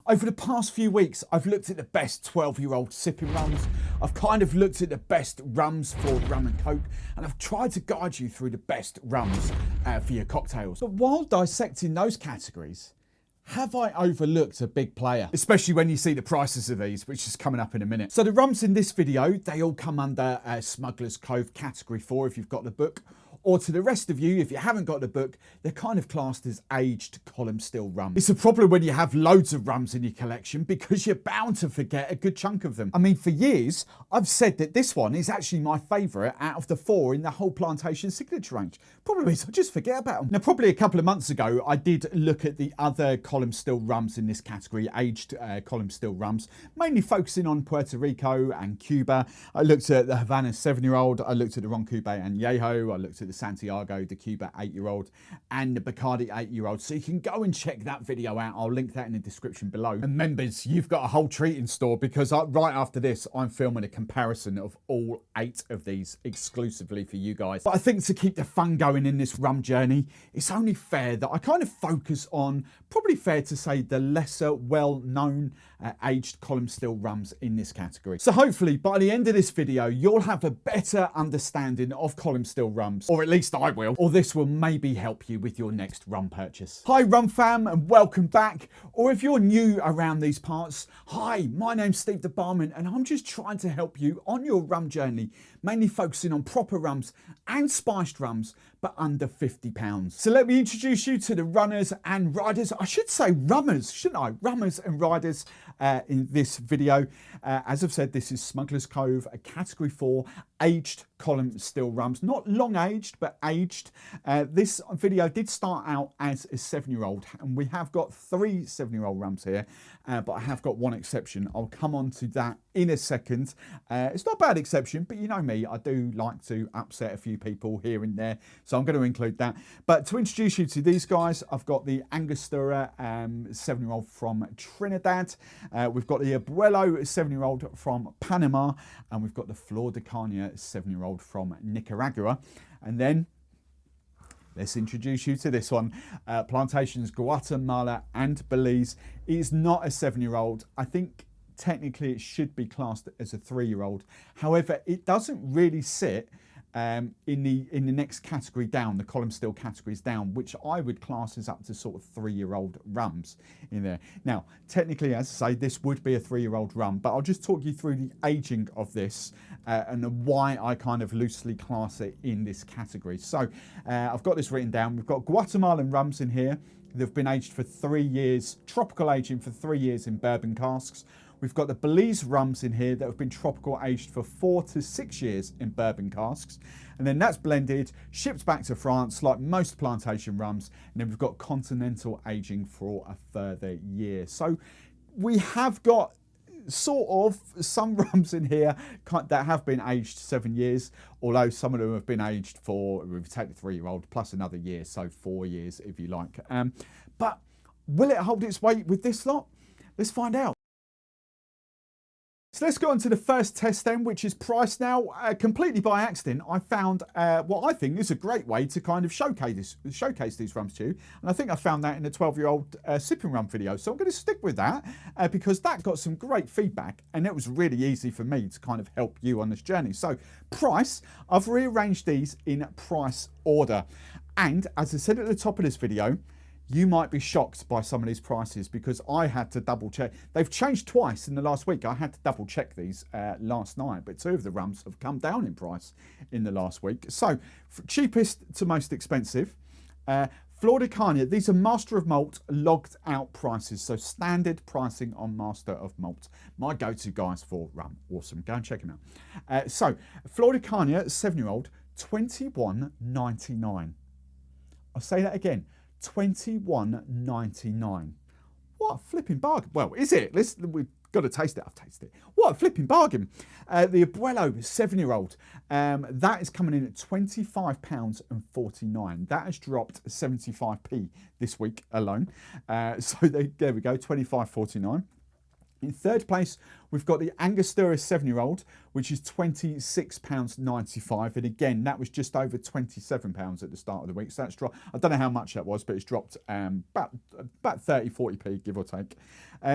Over the past few weeks, I've looked at the best 12-year-old sipping rums. I've kind of looked at the best rums for Rum and Coke, and I've tried to guide you through the best rums for your cocktails. But while dissecting those categories, have I overlooked a big player? Especially when you see the prices of these, which is coming up in a minute. So the rums in this video, they all come under Smuggler's Cove Category 4 if you've got the book. Or to the rest of you, if you haven't got the book, they're kind of classed as aged column still rums. It's a problem when you have loads of rums in your collection because you're bound to forget a good chunk of them. I mean, for years, I've said that this one is actually my favourite out of the 4 in the whole Plantation signature range. Problem is, I just forget about them. Now, probably a couple of months ago, I did look at the other column still rums in this category, aged column still rums, mainly focusing on Puerto Rico and Cuba. I looked at the Havana 7-year-old, I looked at the Ron Cube Anejo, I looked at the Santiago de Cuba 8-year-old and the Bacardi 8-year-old, so you can go and check that video out. I'll link that in the description below. And members, you've got a whole treat in store because right after this I'm filming a comparison of all 8 of these exclusively for you guys. But I think to keep the fun going in this rum journey, it's only fair that I kind of focus on, probably fair to say, the lesser well-known aged column still rums in this category. So hopefully by the end of this video you'll have a better understanding of column still rums, or at least I will, or this will maybe help you with your next rum purchase. Hi Rum fam and welcome back, or if you're new around these parts, hi, my name's Steve the Barman and I'm just trying to help you on your rum journey, mainly focusing on proper rums and spiced rums, but under £50. So let me introduce you to the runners and riders. I should say rummers, shouldn't I? Rummers and riders in this video. As I've said, this is Smuggler's Cove, a category 4 aged column still rums, not long aged, but aged. This video did start out as a 7-year-old, and we have got 3 7-year-old rums here, but I have got one exception. I'll come on to that in a second. It's not a bad exception, but you know me, I do like to upset a few people here and there, so I'm going to include that. But to introduce you to these guys, I've got the Angostura 7-year-old from Trinidad, we've got the Abuelo 7-year-old from Panama, and we've got the Flor De Cana 7-year-old from Nicaragua. And then let's introduce you to this one, Plantation's Guatemala and Belize. It is not a 7-year-old. I think technically it should be classed as a 3-year-old. However, it doesn't really sit in the next category down, the column still categories down, which I would class as up to sort of 3-year-old rums in there. Now, technically, as I say, this would be a 3-year-old rum, but I'll just talk you through the aging of this and why I kind of loosely class it in this category. So I've got this written down. We've got Guatemalan rums in here. They've been aged for 3 years, tropical aging for 3 years in bourbon casks. We've got the Belize rums in here that have been tropical aged for 4 to 6 years in bourbon casks. And then that's blended, shipped back to France like most Plantation rums. And then we've got continental aging for a further year. So we have got sort of some rums in here that have been aged 7 years, although some of them have been aged for, we've taken the 3-year-old plus another year, so 4 years if you like. But will it hold its weight with this lot? Let's find out. So let's go on to the first test then, which is price. Now, completely by accident, I found what I think is a great way to kind of showcase these rums to you. And I think I found that in the 12-year-old sipping rum video. So I'm going to stick with that because that got some great feedback and it was really easy for me to kind of help you on this journey. So price, I've rearranged these in price order. And as I said at the top of this video, you might be shocked by some of these prices because I had to double check. They've changed twice in the last week. I had to double check these last night, but 2 of the rums have come down in price in the last week. So cheapest to most expensive, Flor De Cana, these are Master of Malt logged out prices. So standard pricing on Master of Malt. My go-to guys for rum. Awesome, go and check them out. So Flor De Cana, 7-year-old, $21.99. I'll say that again. $21.99. What a flipping bargain. Well, is it? We've got to taste it. I've tasted it. What a flipping bargain. The Abuelo 7-year-old, that is coming in at £25.49. That has dropped 75p this week alone. So there we go, £25.49. In third place, we've got the Angostura 7-year-old, which is £26.95. And again, that was just over £27 at the start of the week. So that's dropped. I don't know how much that was, but it's dropped about 30, 40p, give or take.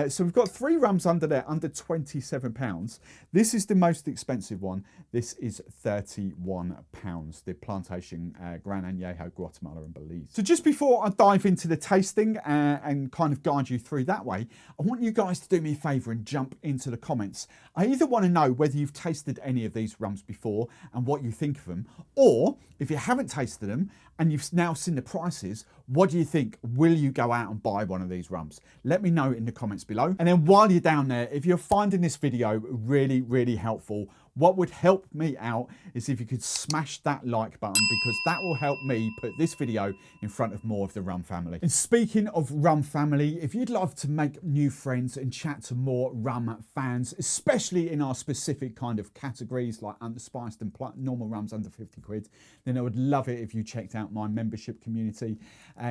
So we've got 3 rums under there, under £27. This is the most expensive one. This is £31. The Plantation, Gran, Anejo, Guatemala and Belize. So just before I dive into the tasting and kind of guide you through that way, I want you guys to do me a favour and jump into the comments. I either want to know whether you've tasted any of these rums before and what you think of them, or if you haven't tasted them and you've now seen the prices, what do you think? Will you go out and buy one of these rums? Let me know in the comments below. And then while you're down there, if you're finding this video really, really helpful, what would help me out is if you could smash that like button, because that will help me put this video in front of more of the Rum family. And speaking of Rum family, if you'd love to make new friends and chat to more Rum fans, especially in our specific kind of categories like underspiced and normal rums under 50 quid, then I would love it if you checked out my membership community.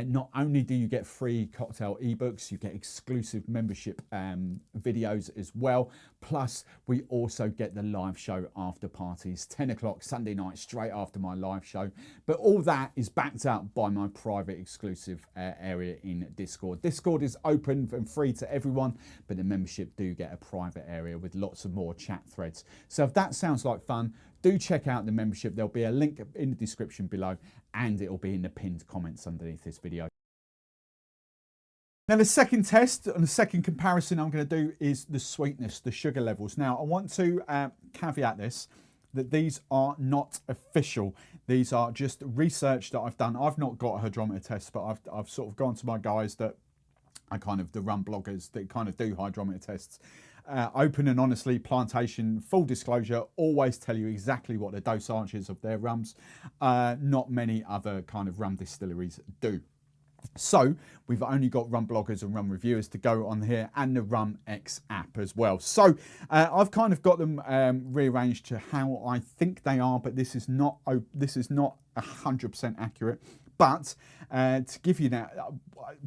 Not only do you get free cocktail ebooks, you get exclusive membership videos as well. Plus, we also get the live show after parties, 10 o'clock Sunday night, straight after my live show. But all that is backed up by my private exclusive area in Discord. Discord is open and free to everyone, but the membership do get a private area with lots of more chat threads. So if that sounds like fun, do check out the membership. There'll be a link in the description below, and it'll be in the pinned comments underneath this video. Now the second test and the second comparison I'm going to do is the sweetness, the sugar levels. Now I want to caveat this, that these are not official. These are just research that I've done. I've not got a hydrometer test, but I've sort of gone to my guys that are kind of the rum bloggers that kind of do hydrometer tests. Open and honestly, Plantation, full disclosure, always tell you exactly what the dosage is of their rums. Not many other kind of rum distilleries do. So we've only got rum bloggers and rum reviewers to go on here, and the Rum X app as well. So I've kind of got them rearranged to how I think they are, but this is not 100% accurate. But to give you that,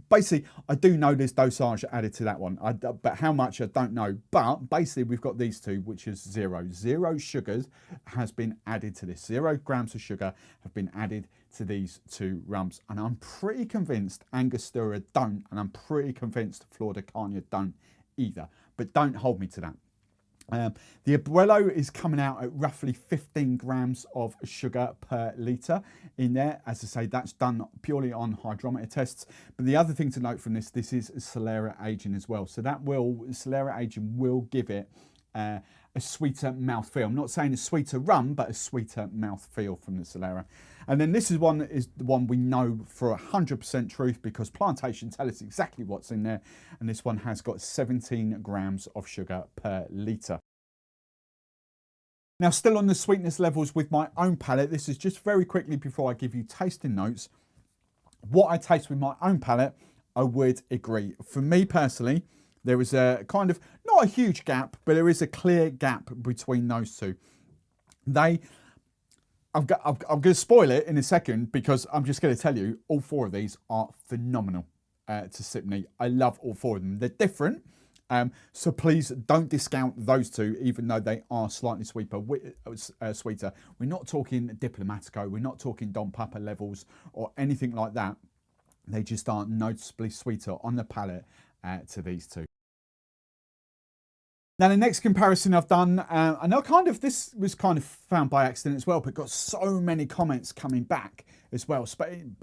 basically, I do know there's dosage added to that one, but how much I don't know. But basically, we've got these two, which is 0 sugars has been added to this. 0 grams of sugar have been added to these 2 rums, and I'm pretty convinced Angostura don't, and I'm pretty convinced Flor De Cana don't either. But don't hold me to that. The Abuelo is coming out at roughly 15 grams of sugar per litre in there. As I say, that's done purely on hydrometer tests. But the other thing to note from this is Solera aging as well. So that Solera aging will give it a sweeter mouthfeel. I'm not saying a sweeter rum, but a sweeter mouthfeel from the Solera. And then this is the one we know for 100% truth, because Plantation tell us exactly what's in there. And this one has got 17 grams of sugar per litre. Now, still on the sweetness levels with my own palate, this is just very quickly before I give you tasting notes. What I taste with my own palate, I would agree. For me personally, there is a kind of, not a huge gap, but there is a clear gap between those two. I'm going to spoil it in a second, because I'm just going to tell you, all 4 of these are phenomenal to sip neat. I love all 4 of them. They're different. So please don't discount those 2, even though they are slightly sweeter. We're not talking Diplomatico, we're not talking Don Papa levels or anything like that. They just aren't noticeably sweeter on the palate to these 2. Now the next comparison I've done, I know this was kind of found by accident as well, but got so many comments coming back as well,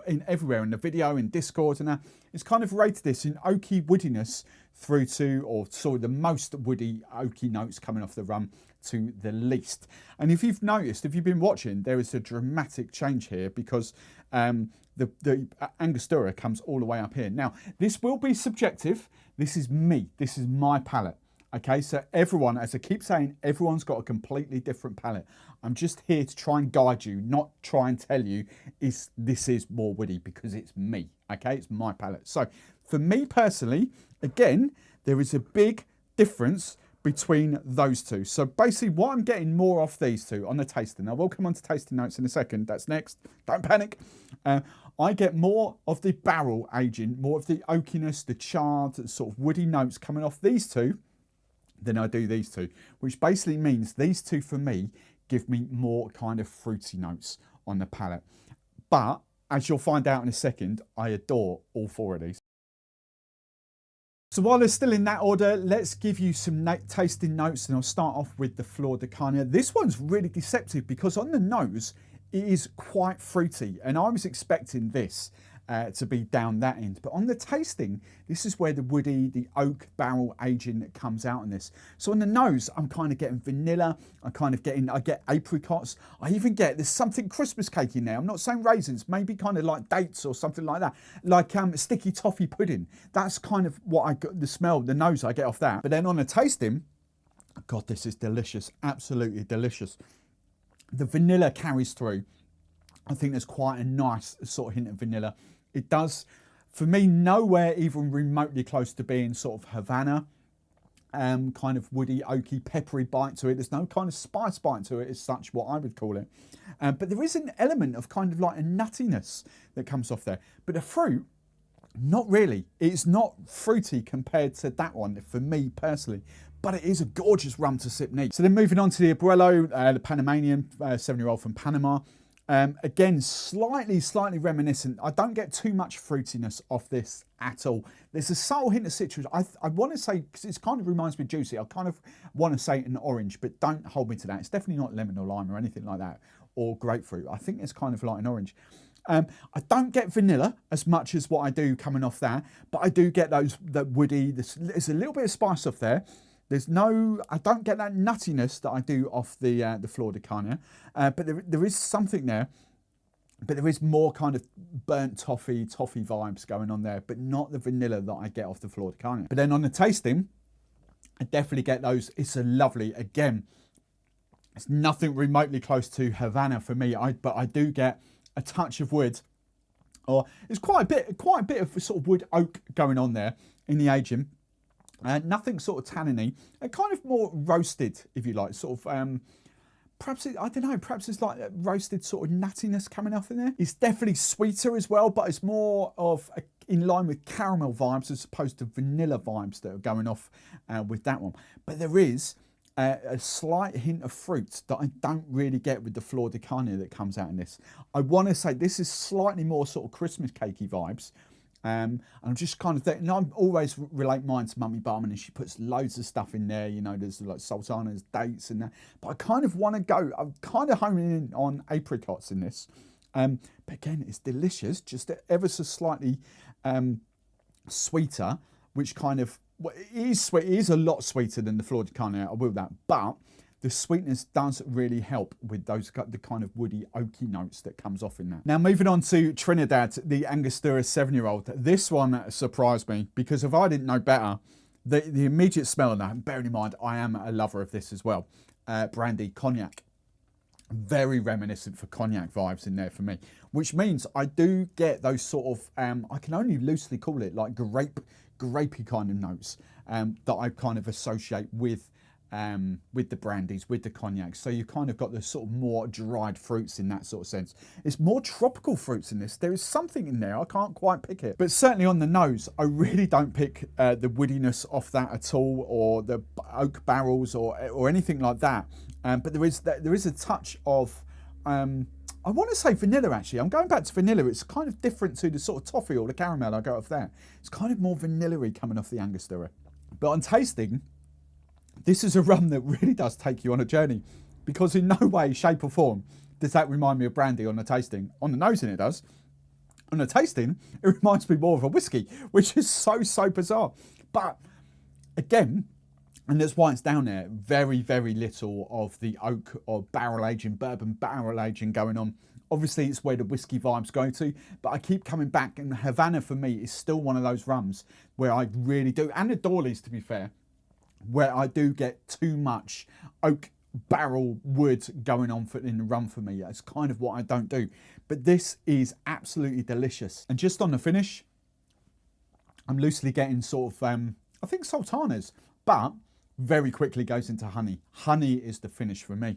in everywhere, in the video, in Discord, and it's kind of rated this in oaky woodiness through to, or sorry, the most woody oaky notes coming off the rum to the least. And if you've noticed, if you've been watching, there is a dramatic change here, because the Angostura comes all the way up here. Now this will be subjective. This is me. This is my palate. Okay, so everyone, as I keep saying, everyone's got a completely different palate. I'm just here to try and guide you, not try and tell you this is more woody, because it's me, okay? It's my palate. So for me personally, again, there is a big difference between those 2. So basically what I'm getting more off these 2 on the tasting. Now we'll come on to tasting notes in a second. That's next. Don't panic. I get more of the barrel aging, more of the oakiness, the charred sort of woody notes coming off these 2 than I do these 2, which basically means these 2 for me give me more kind of fruity notes on the palate. But as you'll find out in a second, I adore all 4 of these. So while they're still in that order, let's give you some tasting notes, and I'll start off with the Flor De Cana. This one's really deceptive because on the nose, it is quite fruity, and I was expecting this to be down that end. But on the tasting, this is where the woody, the oak barrel aging comes out in this. So on the nose, I'm kind of getting vanilla. I get apricots. I even get, there's something Christmas cake in there. I'm not saying raisins, maybe kind of like dates or something like that. Like sticky toffee pudding. That's kind of what I got, the smell, the nose I get off that. But then on the tasting, God, this is delicious. Absolutely delicious. The vanilla carries through. I think there's quite a nice sort of hint of vanilla. It does, for me, nowhere even remotely close to being sort of Havana, kind of woody, oaky, peppery bite to it. There's no kind of spice bite to it as such, what I would call it. But there is an element of kind of like a nuttiness that comes off there. But the fruit, not really. It's not fruity compared to that one, for me personally. But it is a gorgeous rum to sip neat. So then moving on to the Abuelo, the Panamanian, 7-year-old from Panama. Again, slightly reminiscent. I don't get too much fruitiness off this at all. There's a subtle hint of citrus. I want to say, because it kind of reminds me of juicy, I kind of want to say an orange, but don't hold me to that. It's definitely not lemon or lime or anything like that, or grapefruit. I think it's kind of like an orange. I don't get vanilla as much as what I do coming off that, but I do get that woody, there's a little bit of spice off there. I don't get that nuttiness that I do off the Flor De Cana, but there is something there, but there is more kind of burnt toffee vibes going on there, but not the vanilla that I get off the Flor De Cana. But then on the tasting, I definitely get those. It's a lovely, again, it's nothing remotely close to Havana for me, but I do get a touch of wood, or it's quite a bit of sort of wood oak going on there in the aging. Nothing sort of tanniny, and kind of more roasted, if you like, sort of, perhaps it's like a roasted sort of nuttiness coming off in there. It's definitely sweeter as well, but it's more of in line with caramel vibes as opposed to vanilla vibes that are going off with that one. But there is a slight hint of fruit that I don't really get with the Flor De Cana that comes out in this. I want to say this is slightly more sort of Christmas cakey vibes. I'm just kind of thinking, I always relate mine to Mummy Barman, and she puts loads of stuff in there, you know, there's like sultanas, dates and that, but I kind of want to go, I'm kind of homing in on apricots in this, but again, it's delicious, just ever so slightly sweeter, which kind of, well, it is sweet, it is a lot sweeter than the Flor De Cana, I will that, but the sweetness does really help with the kind of woody, oaky notes that comes off in that. Now, moving on to Trinidad, the Angostura 7-year-old. This one surprised me because if I didn't know better, the immediate smell of that, and bearing in mind, I am a lover of this as well, brandy, cognac. Very reminiscent for cognac vibes in there for me, which means I do get those sort of, I can only loosely call it like grapey kind of notes that I kind of associate with the brandies, with the cognacs. So you kind of got the sort of more dried fruits in that sort of sense. It's more tropical fruits in this. There is something in there, I can't quite pick it. But certainly on the nose, I really don't pick the woodiness off that at all, or the oak barrels or anything like that. But there is a touch of, I want to say vanilla actually. I'm going back to vanilla. It's kind of different to the sort of toffee or the caramel I got off there. It's kind of more vanilla-y coming off the Angostura. But on tasting, this is a rum that really does take you on a journey, because in no way, shape or form does that remind me of brandy on the tasting. On the nosing it does. On the tasting, it reminds me more of a whiskey, which is so bizarre. But again, and that's why it's down there, very, very little of the oak or barrel aging, bourbon barrel aging going on. Obviously, it's where the whiskey vibes go to, but I keep coming back, and Havana for me is still one of those rums where I really do, and the Dorleys to be fair, where I do get too much oak barrel wood going on in the rum for me. That's kind of what I don't do. But this is absolutely delicious. And just on the finish, I'm loosely getting sort of, I think sultanas, but very quickly goes into honey. Honey is the finish for me.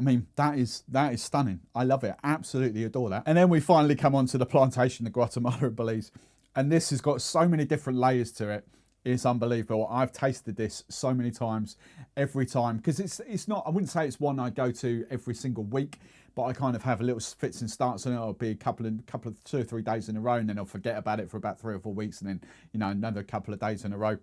I mean, that is stunning. I love it. Absolutely adore that. And then we finally come on to the Plantation, the Guatemala and Belize. And this has got so many different layers to it. is unbelievable. I've tasted this so many times, every time, because it's not, I wouldn't say it's one I go to every single week, but I kind of have a little fits and starts, and it'll be a couple of 2 or 3 days in a row, and then I'll forget about it for about 3 or 4 weeks, and then, you know, another couple of days in a row.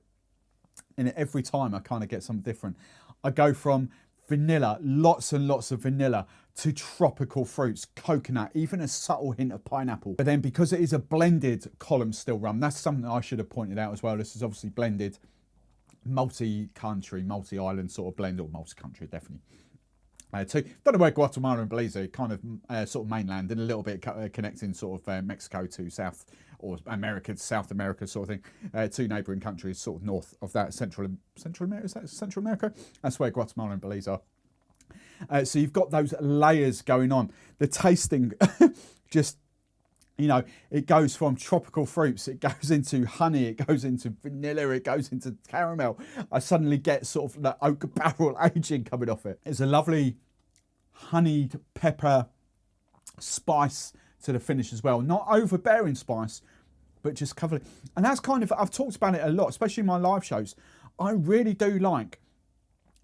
And every time I kind of get something different. I go from vanilla, lots and lots of vanilla, to tropical fruits, coconut, even a subtle hint of pineapple. But then because it is a blended column still rum, that's something I should have pointed out as well. This is obviously blended, multi-country, multi-island sort of blend, or multi-country definitely. Don't know where Guatemala and Belize are, kind of sort of mainland, and a little bit connecting sort of Mexico to South, or America to South America sort of thing, 2 neighbouring countries sort of north of that. Central America, is that Central America? That's where Guatemala and Belize are. So you've got those layers going on. The tasting just, you know, it goes from tropical fruits, it goes into honey, it goes into vanilla, it goes into caramel. I suddenly get sort of the oak barrel aging coming off it. It's a lovely honeyed pepper spice to the finish as well. Not overbearing spice, but just covered. And that's kind of, I've talked about it a lot, especially in my live shows. I really do like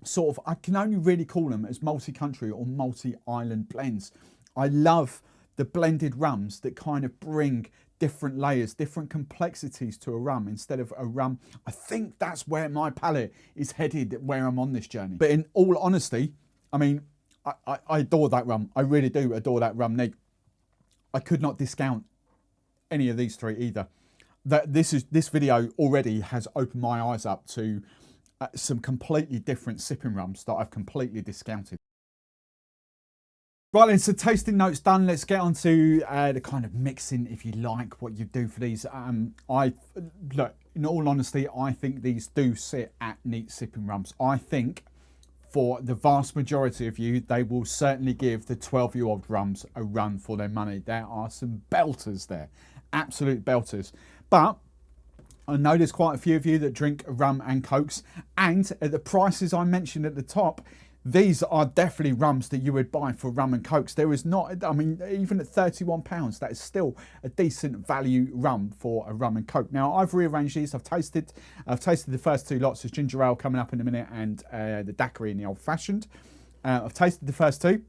sort of, I can only really call them as multi-country or multi-island blends. I love the blended rums that kind of bring different layers, different complexities to a rum instead of a rum. I think that's where my palate is headed, where I'm on this journey. But in all honesty, I mean, I adore that rum. I really do adore that rum neat. I could not discount any of these 3 either. This video already has opened my eyes up to some completely different sipping rums that I've completely discounted. Right then, so tasting notes done. Let's get on to the kind of mixing, if you like, what you do for these. Look, in all honesty, I think these do sit at neat sipping rums. I think for the vast majority of you, they will certainly give the 12-year-old rums a run for their money. There are some belters there, absolute belters. But I know there's quite a few of you that drink rum and cokes, and at the prices I mentioned at the top, these are definitely rums that you would buy for rum and cokes. There is not, I mean, even at £31, that is still a decent value rum for a rum and coke. Now, I've rearranged these. I've tasted the first 2 lots. There's ginger ale coming up in a minute, and the daiquiri and the old fashioned. I've tasted the first 2.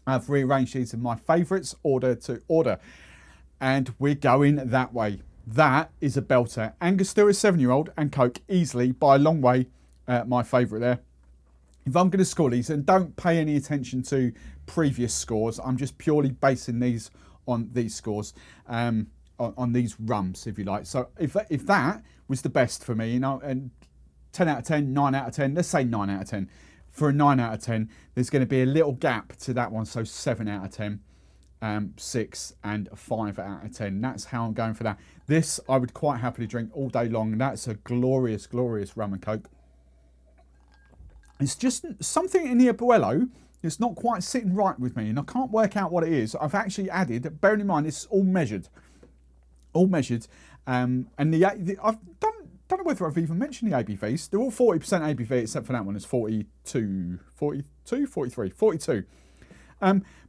I've rearranged these in my favourites, order to order, and we're going that way. That is a belter. Angostura 7-year-old and Coke, easily by a long way, my favourite there. If I'm going to score these, and don't pay any attention to previous scores, I'm just purely basing these on these scores, on these rums, if you like. So if that was the best for me, you know, and 10 out of 10, 9 out of 10, let's say 9 out of 10. For a 9 out of 10, there's going to be a little gap to that one, so 7 out of 10. 6 and 5 out of 10. That's how I'm going for that. This I would quite happily drink all day long. That's a glorious, glorious rum and coke. It's just something in the Abuelo that's not quite sitting right with me, and I can't work out what it is. I've actually added, bearing in mind it's all measured, and I've don't know whether I've even mentioned the ABVs. They're all 40% ABV except for that one. It's 42.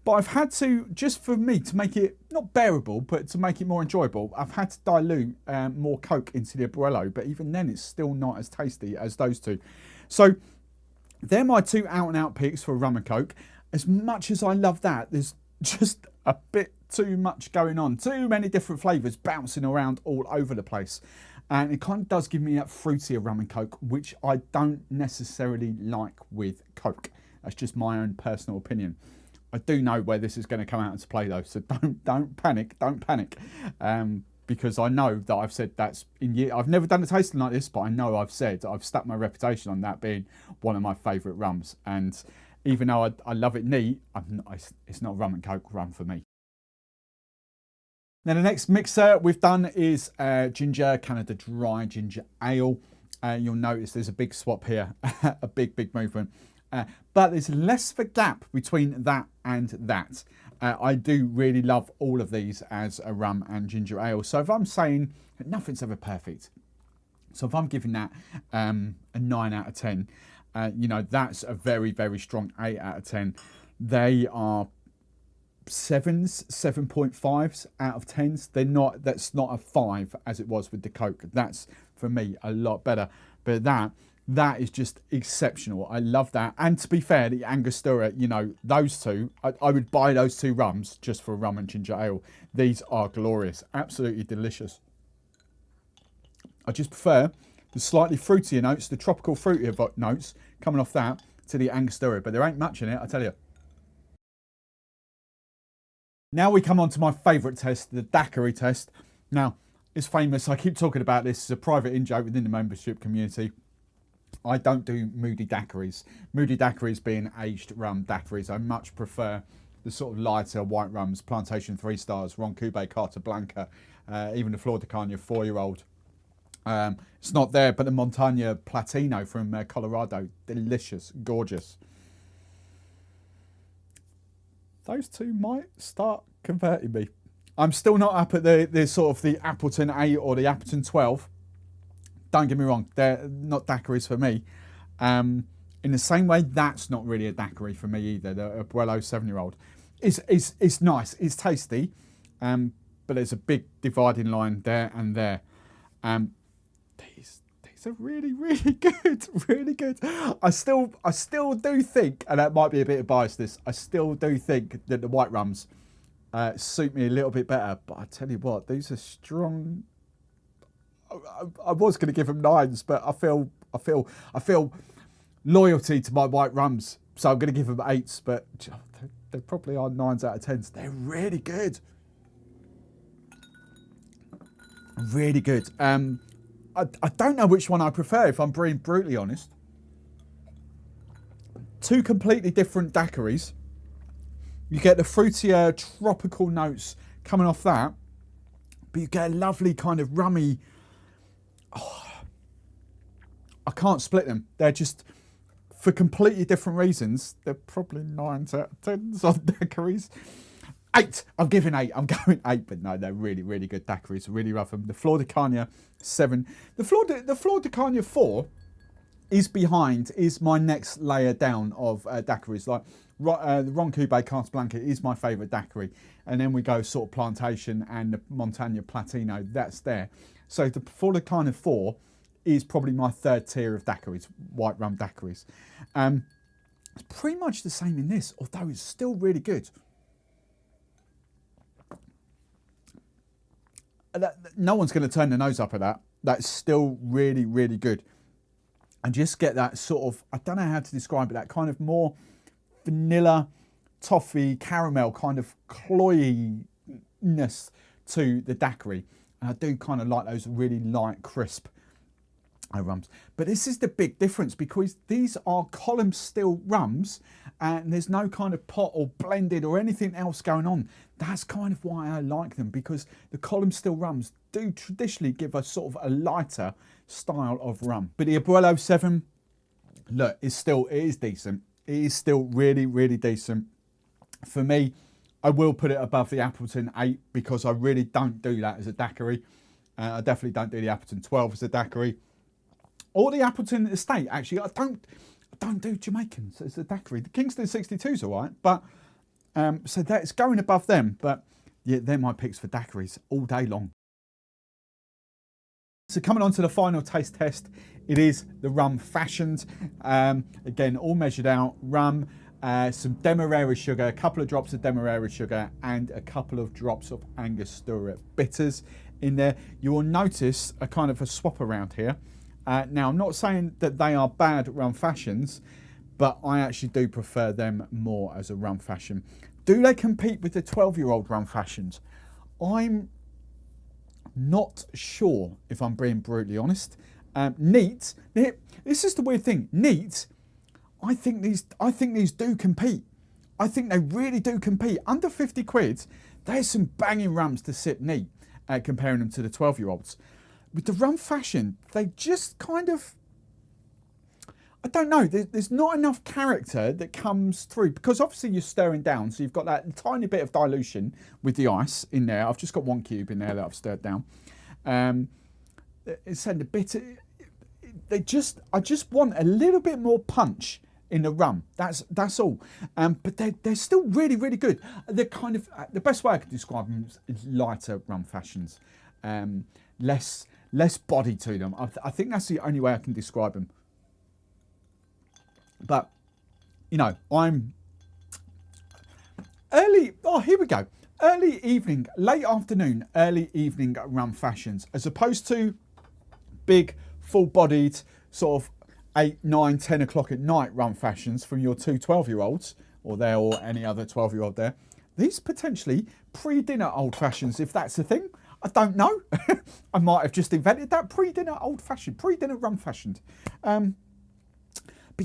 But I've had to, just for me, to make it not bearable, but to make it more enjoyable, I've had to dilute more Coke into the Abuelo, but even then it's still not as tasty as those 2. So they're my 2 out-and-out picks for rum and coke. As much as I love that, there's just a bit too much going on. Too many different flavours bouncing around all over the place. And it kind of does give me that fruitier rum and coke, which I don't necessarily like with Coke. That's just my own personal opinion. I do know where this is going to come out into play though, so don't panic, because I know that I've said that's in year. I've never done a tasting like this, but I know I've stuck my reputation on that being one of my favourite rums. And even though I love it neat, it's not rum and coke rum for me. Now the next mixer we've done is ginger, Canada Dry Ginger Ale. You'll notice there's a big swap here, a big movement. But there's less of a gap between that and that. I do really love all of these as a rum and ginger ale. So if I'm saying nothing's ever perfect, so if I'm giving that a 9 out of 10, you know, that's a very, very strong 8 out of 10. They are 7s, 7.5s out of 10s. They're not, that's not a 5 as it was with the Coke. That's, for me a lot better. But that is just exceptional. I love that. And to be fair, the Angostura, you know, those two, I would buy those two rums just for rum and ginger ale. These are glorious, absolutely delicious. I just prefer the slightly fruitier notes, the tropical fruitier notes coming off that to the Angostura, but there ain't much in it, I tell you. Now we come on to my favourite test, the Daiquiri test. Now, it's famous, I keep talking about this, it's a private in-joke within the membership community. I don't do moody daiquiris. Moody daiquiris being aged rum daiquiris. I much prefer the sort of lighter white rums, Plantation 3 stars, Ron Cube, Carta Blanca, even the Flor De Cana 4-year-old. It's not there, but the Montaña Platino from Colorado, delicious, gorgeous. Those two might start converting me. I'm still not up at the sort of the Appleton 8 or the Appleton 12. Don't get me wrong, they're not daiquiris for me. In the same way, that's not really a daiquiri for me either. The Abuelo 7-year-old. It's nice, it's tasty, but there's a big dividing line there and there. These are really, really good, really good. I still do think, and that might be a bit of bias, I still do think that the white rums suit me a little bit better. But I tell you what, these are strong. I was going to give them 9s, but I feel loyalty to my white rums, so I'm going to give them 8s. But they probably are 9s out of 10s. They're really good, really good. I don't know which one I prefer, if I'm being brutally honest. Two completely different daiquiris. You get the fruitier tropical notes coming off that, but you get a lovely kind of rummy. Oh, I can't split them. They're just, for completely different reasons, they're probably 9s out of 10s on daiquiris. 8. I'm giving 8. I'm going 8, but no, they're really, really good daiquiris. Really love them. The Flor De Cana 7. The Flor De Cana 4 is my next layer down of daiquiris. Like the Ron Cube Carta Blanca is my favourite daiquiri, and then we go sort of Plantation and the Montaña Platino. That's there. So the Flor De Cana 4 is probably my 3rd tier of daiquiris, white rum daiquiris. It's pretty much the same in this, although it's still really good. No one's going to turn their nose up at that. That's still really, really good. And just get that sort of, I don't know how to describe it, that kind of more vanilla, toffee, caramel kind of cloyiness to the daiquiri. And I do kind of like those really light, crisp rums. But this is the big difference, because these are column still rums and there's no kind of pot or blended or anything else going on. That's kind of why I like them, because the column still rums do traditionally give us sort of a lighter style of rum. But the Abuelo 7, look, it is decent. It is still really, really decent. For me, I will put it above the Appleton 8 because I really don't do that as a daiquiri. I definitely don't do the Appleton 12 as a daiquiri. Or the Appleton Estate, actually. I don't do Jamaicans as a daiquiri. The Kingston 62 is all right, but so that's going above them. But yeah, they're my picks for daiquiris all day long. So coming on to the final taste test, it is the Rum Fashioned. Again, all measured out. Rum, some Demerara sugar, a couple of drops of Demerara sugar, and a couple of drops of Angostura bitters in there. You will notice a kind of a swap around here. Now, I'm not saying that they are bad Rum Fashions, but I actually do prefer them more as a Rum Fashion. Do they compete with the 12-year-old Rum Fashions? I'm not sure, if I'm being brutally honest. Neat, this is the weird thing. Neat, I think these do compete. I think they really do compete. Under 50 quid, there's some banging rums to sip neat, comparing them to the 12-year-olds. With the Rum Fashion, they just kind of, I don't know, there's not enough character that comes through, because obviously you're stirring down, so you've got that tiny bit of dilution with the ice in there. I've just got 1 cube in there that I've stirred down. It's a bit, I just want a little bit more punch in the rum. That's all. But they're still really, really good. They're kind of, the best way I could describe them is lighter Rum Fashions. Less less body to them. I think that's the only way I can describe them. But, you know, I'm early, oh, here we go. Early evening, late afternoon, early evening rum fashions, as opposed to big, full-bodied, sort of 8, 9, 10 o'clock at night rum fashions from your two 12-year-olds, or there, or any other 12-year-old there. These potentially pre-dinner old fashions, if that's a thing. I don't know. I might have just invented that. Pre-dinner old fashioned, pre-dinner rum fashioned. But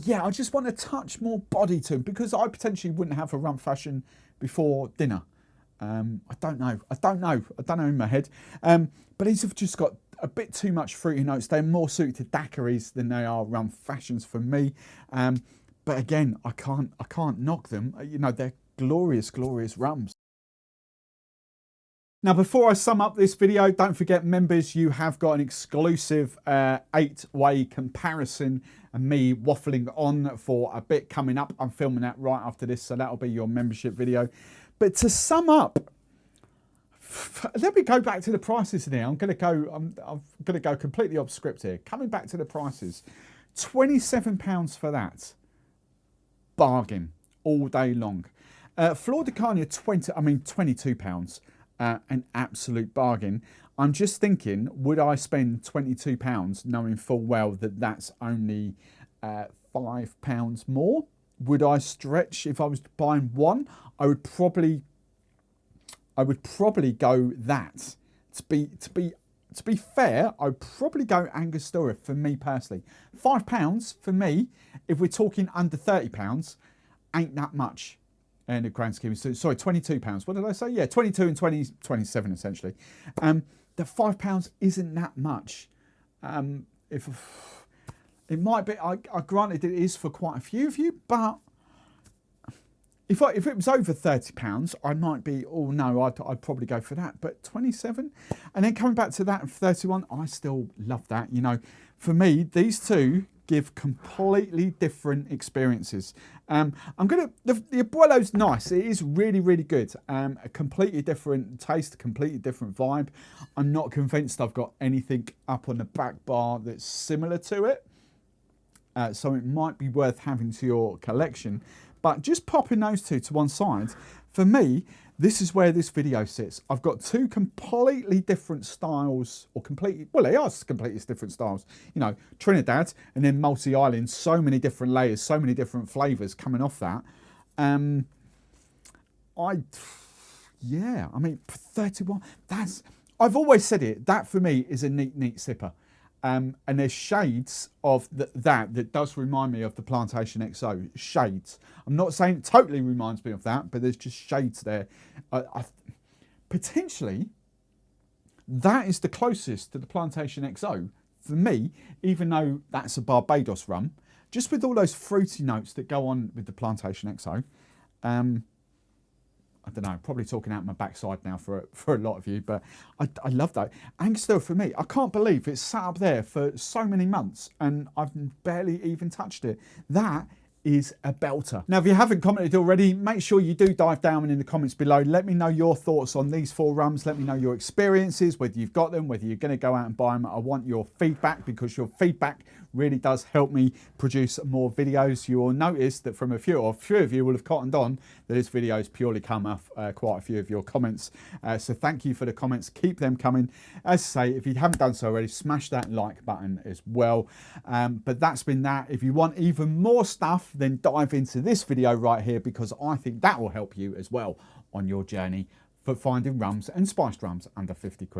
yeah, I just want a touch more body to them, because I potentially wouldn't have a rum fashion before dinner. I don't know in my head. But these have just got a bit too much fruity notes. They're more suited to daiquiris than they are rum fashions for me. But again, I can't knock them. You know, they're glorious, glorious rums. Now, before I sum up this video, don't forget, members, you have got an exclusive 8-way comparison and me waffling on for a bit coming up. I'm filming that right after this, so that'll be your membership video. But to sum up, let me go back to the prices now. I'm going to go completely off script here. Coming back to the prices, £27 for that. Bargain all day long. Flor De Cana, £22. An absolute bargain. I'm just thinking, would I spend £22 knowing full well that that's only £5 more? Would I stretch if I was buying one? I would probably go that. To be fair, I'd probably go Angostura for me personally. £5 for me, if we're talking under £30, ain't that much. In the grand scheme, sorry, £22. What did I say? Yeah, 22 and 27 essentially. The £5 isn't that much. If it might be, I granted it is for quite a few of you, but if it was over £30, I might be, oh no, I'd probably go for that. But 27, and then coming back to that 31, I still love that. You know, for me, these two give completely different experiences. The Abuelo's nice. It is really, really good. A completely different taste, completely different vibe. I'm not convinced I've got anything up on the back bar that's similar to it. So it might be worth having to your collection. But just popping those two to one side, for me, this is where this video sits. I've got two completely different styles, or they are completely different styles. You know, Trinidad and then multi-island, so many different layers, so many different flavours coming off that. Yeah, I mean, 31, I've always said it, that for me is a neat sipper. And there's shades of that does remind me of the Plantation XO. Shades. I'm not saying it totally reminds me of that, but there's just shades there. Potentially, that is the closest to the Plantation XO for me, even though that's a Barbados rum. Just with all those fruity notes that go on with the Plantation XO. I don't know, probably talking out my backside now for a lot of you, but I love that. Angostura for me, I can't believe it's sat up there for so many months and I've barely even touched it. That is a belter. Now, if you haven't commented already, make sure you do dive down in the comments below. Let me know your thoughts on these 4 rums. Let me know your experiences, whether you've got them, whether you're going to go out and buy them. I want your feedback, because your feedback really does help me produce more videos. You will notice that from a few of you will have cottoned on that this video has purely come off quite a few of your comments. So thank you for the comments. Keep them coming. As I say, if you haven't done so already, smash that like button as well. But that's been that. If you want even more stuff, then dive into this video right here, because I think that will help you as well on your journey for finding rums and spiced rums under 50 quid.